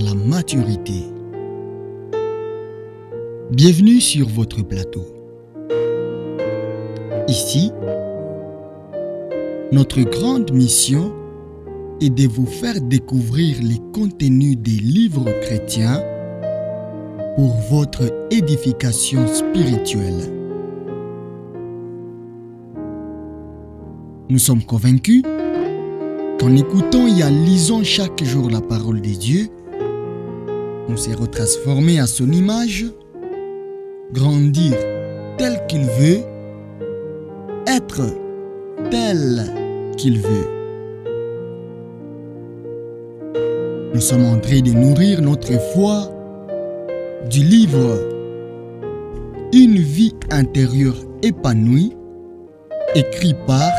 la maturité. Bienvenue sur votre plateau. Ici, notre grande mission est de vous faire découvrir les contenus des livres chrétiens pour votre édification spirituelle. Nous sommes convaincus qu'en écoutant et en lisant chaque jour la parole de Dieu, nous serons transformés à son image, grandir tel qu'il veut, être tel qu'il veut. Nous sommes en train de nourrir notre foi du livre Une vie intérieure épanouie, écrit par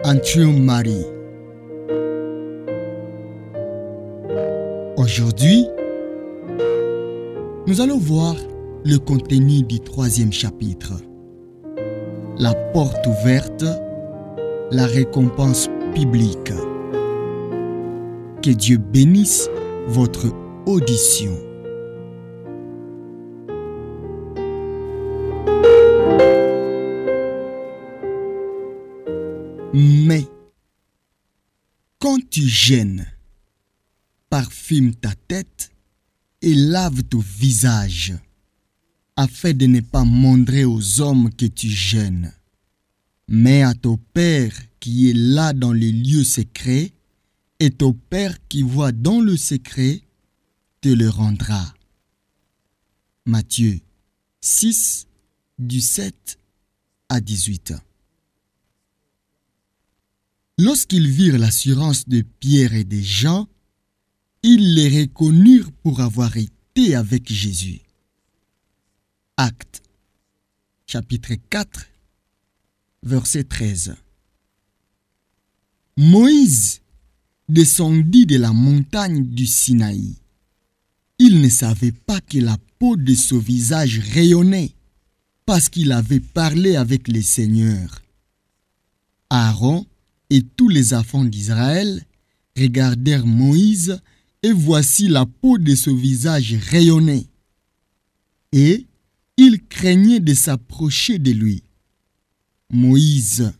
Andrew Murray. Aujourd'hui, nous allons voir le contenu du 3e chapitre. La porte ouverte, la récompense biblique. Que Dieu bénisse votre audition. Mais, quand tu jeûnes, parfume ta tête et lave ton visage, afin de ne pas montrer aux hommes que tu jeûnes, mais à ton Père qui est là dans les lieux secrets, et ton Père qui voit dans le secret te le rendra. Matthieu 6, du 7 à 18. Lorsqu'ils virent l'assurance de Pierre et de Jean, ils les reconnurent pour avoir été avec Jésus. Actes, chapitre 4, verset 13. Moïse descendit de la montagne du Sinaï. Il ne savait pas que la peau de son visage rayonnait, parce qu'il avait parlé avec le Seigneur. Aaron et tous les enfants d'Israël regardèrent Moïse, et voici la peau de son visage rayonnait. Et ils craignaient de s'approcher de lui. Moïse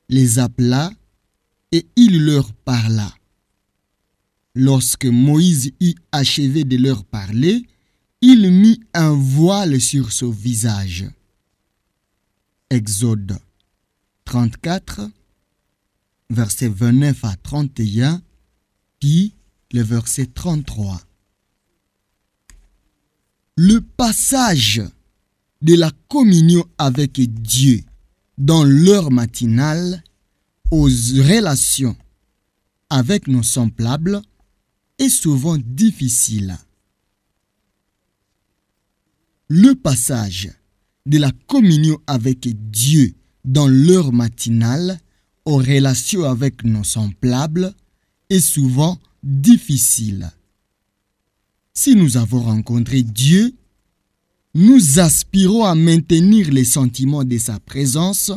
les appela, et il leur parla. Lorsque Moïse eut achevé de leur parler, il mit un voile sur son visage. Exode 34, versets 29 à 31, puis le verset 33. Le passage de la communion avec Dieu dans l'heure matinale aux relations avec nos semblables est souvent difficile. Le passage de la communion avec Dieu dans l'heure matinale aux relations avec nos semblables est souvent difficile. Si nous avons rencontré Dieu, nous aspirons à maintenir les sentiments de sa présence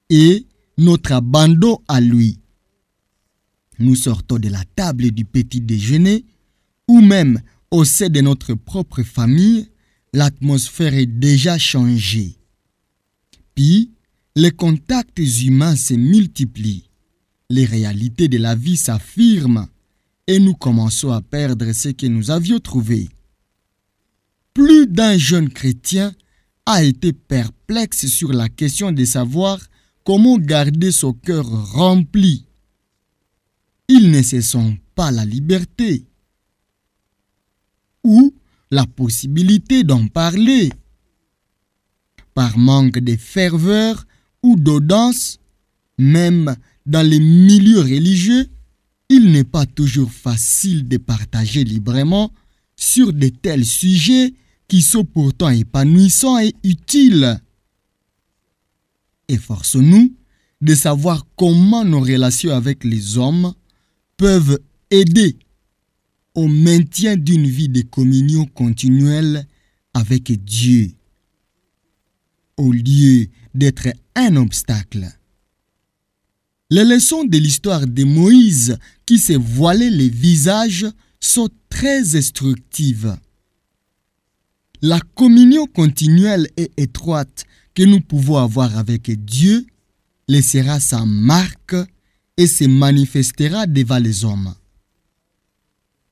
et notre abandon à lui. Nous sortons de la table du petit déjeuner ou même au sein de notre propre famille, l'atmosphère est déjà changée. Puis, les contacts humains se multiplient, les réalités de la vie s'affirment et nous commençons à perdre ce que nous avions trouvé. Plus d'un jeune chrétien a été perplexe sur la question de savoir comment garder son cœur rempli. Ils ne se sentent pas la liberté ou la possibilité d'en parler. Par manque de ferveur ou d'audace, même dans les milieux religieux, il n'est pas toujours facile de partager librement sur de tels sujets qui sont pourtant épanouissants et utiles. Efforçons-nous de savoir comment nos relations avec les hommes peuvent aider au maintien d'une vie de communion continuelle avec Dieu, au lieu d'être un obstacle. Les leçons de l'histoire de Moïse qui s'est voilé les visages sont très instructives. La communion continuelle et étroite que nous pouvons avoir avec Dieu laissera sa marque et se manifestera devant les hommes.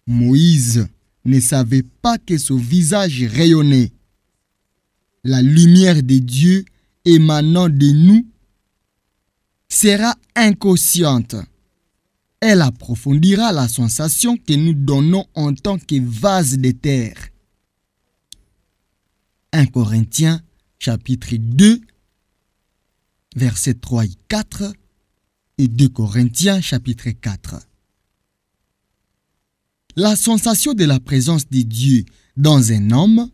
Moïse ne savait pas que son visage rayonnait. La lumière de Dieu émanant de nous sera inconsciente. Elle approfondira la sensation que nous donnons en tant que vase de terre. 1 Corinthiens chapitre 2, versets 3 et 4 et 2 Corinthiens chapitre 4. La sensation de la présence de Dieu dans un homme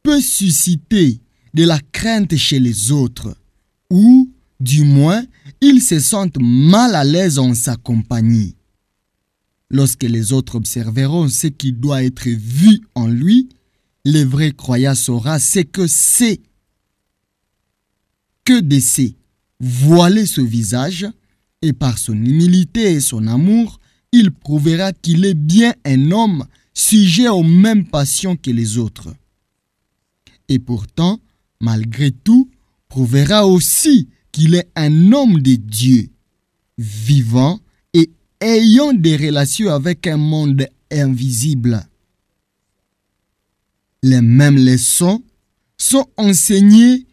peut susciter de la crainte chez les autres, ou du moins ils se sentent mal à l'aise en sa compagnie. Lorsque les autres observeront ce qui doit être vu en lui, le vrai croyant saura ce que c'est que de se voiler ce visage, et par son humilité et son amour, il prouvera qu'il est bien un homme sujet aux mêmes passions que les autres. Et pourtant, malgré tout, prouvera aussi qu'il est un homme de Dieu, vivant et ayant des relations avec un monde invisible. Les mêmes leçons sont enseignées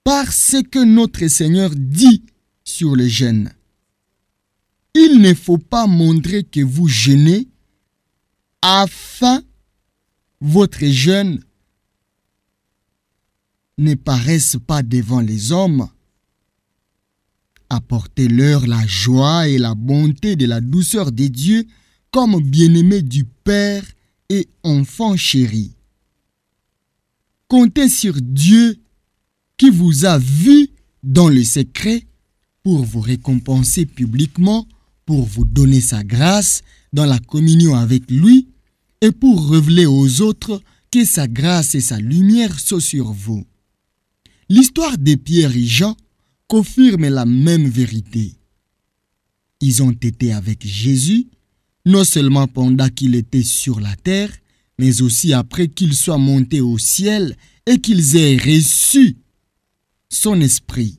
par ce que notre Seigneur dit sur le jeûne. Il ne faut pas montrer que vous jeûnez afin votre jeûne ne paraisse pas devant les hommes. Apportez-leur la joie et la bonté de la douceur de Dieu comme bien-aimés du Père et enfants chéris. Comptez sur Dieu qui vous a vu dans le secret pour vous récompenser publiquement, pour vous donner sa grâce dans la communion avec lui et pour révéler aux autres que sa grâce et sa lumière sont sur vous. L'histoire de Pierre et Jean confirme la même vérité. Ils ont été avec Jésus, non seulement pendant qu'il était sur la terre, mais aussi après qu'il soit monté au ciel et qu'ils aient reçu son esprit.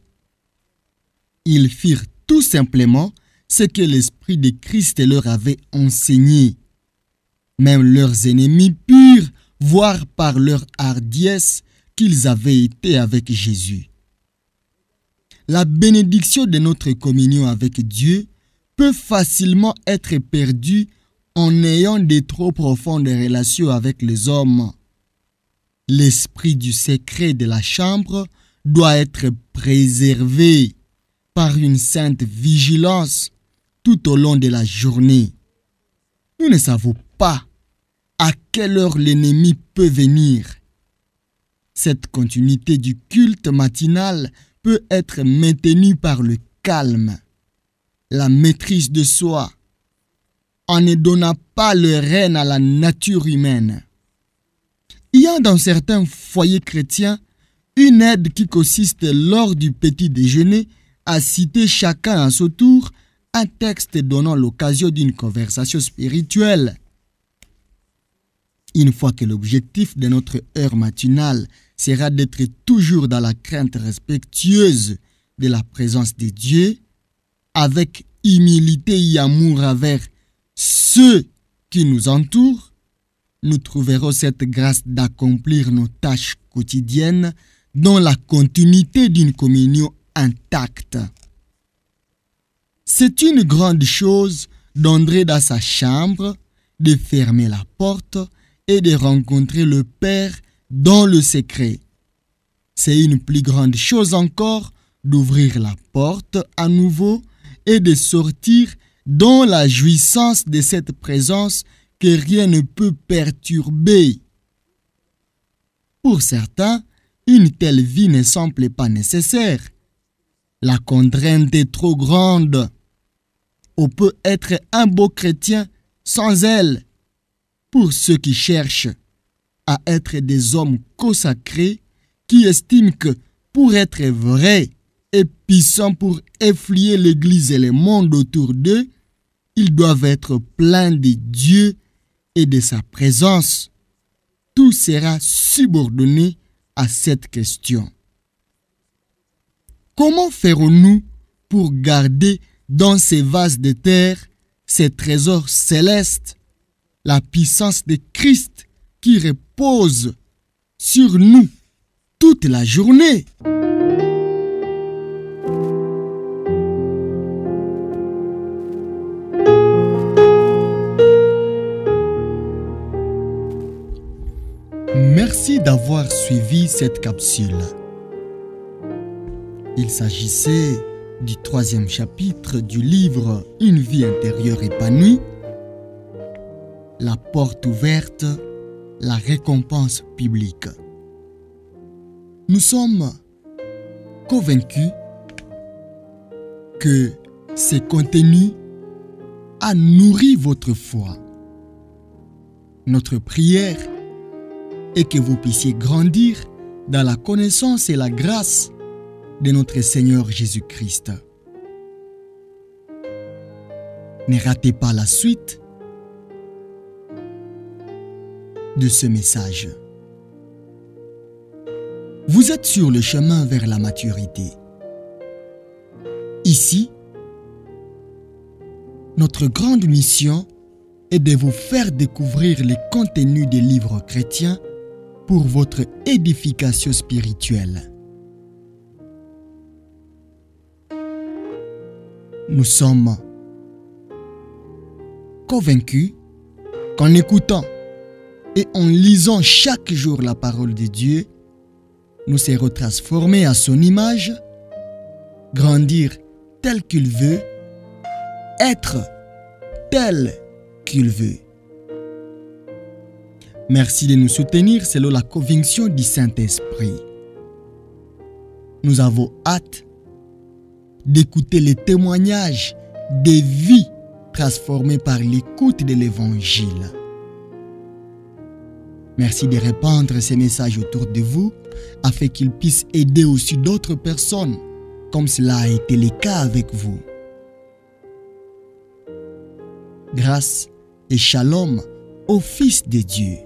Ils firent tout simplement ce que l'esprit de Christ leur avait enseigné. Même leurs ennemis purent voir par leur hardiesse qu'ils avaient été avec Jésus. La bénédiction de notre communion avec Dieu peut facilement être perdue en ayant de trop profondes relations avec les hommes. L'esprit du secret de la chambre doit être préservé par une sainte vigilance tout au long de la journée. Nous ne savons pas à quelle heure l'ennemi peut venir. Cette continuité du culte matinal peut être maintenue par le calme, la maîtrise de soi, en ne donnant pas le règne à la nature humaine. Il y a dans certains foyers chrétiens une aide qui consiste lors du petit déjeuner à citer chacun à son tour un texte donnant l'occasion d'une conversation spirituelle. Une fois que l'objectif de notre heure matinale sera d'être toujours dans la crainte respectueuse de la présence de Dieu, avec humilité et amour envers ceux qui nous entourent, nous trouverons cette grâce d'accomplir nos tâches quotidiennes dans la continuité d'une communion intacte. C'est une grande chose d'entrer dans sa chambre, de fermer la porte et de rencontrer le Père dans le secret. C'est une plus grande chose encore d'ouvrir la porte à nouveau et de sortir dans la jouissance de cette présence que rien ne peut perturber. Pour certains, une telle vie ne semble pas nécessaire. La contrainte est trop grande. On peut être un beau chrétien sans elle. Pour ceux qui cherchent à être des hommes consacrés, qui estiment que pour être vrais et puissants pour efflier l'Église et le monde autour d'eux, ils doivent être pleins de Dieu et de sa présence, tout sera subordonné à cette question. Comment ferons-nous pour garder dans ces vases de terre ces trésors célestes, la puissance de Christ qui repose sur nous toute la journée? Merci d'avoir suivi cette capsule. Il s'agissait du 3e chapitre du livre Une vie intérieure épanouie, la porte ouverte, la récompense publique. Nous sommes convaincus que ce contenu a nourri votre foi. Notre prière est que vous puissiez grandir dans la connaissance et la grâce de notre Seigneur Jésus-Christ. Ne ratez pas la suite de ce message. Vous êtes sur le chemin vers la maturité. Ici, notre grande mission est de vous faire découvrir les contenus des livres chrétiens pour votre édification spirituelle. Nous sommes convaincus qu'en écoutant et en lisant chaque jour la parole de Dieu, nous serons transformés à son image, grandir tel qu'il veut, être tel qu'il veut. Merci de nous soutenir selon la conviction du Saint-Esprit. Nous avons hâte d'écouter les témoignages des vies transformées par l'écoute de l'Évangile. Merci de répandre ces messages autour de vous afin qu'ils puissent aider aussi d'autres personnes, comme cela a été le cas avec vous. Grâce et shalom au Fils de Dieu.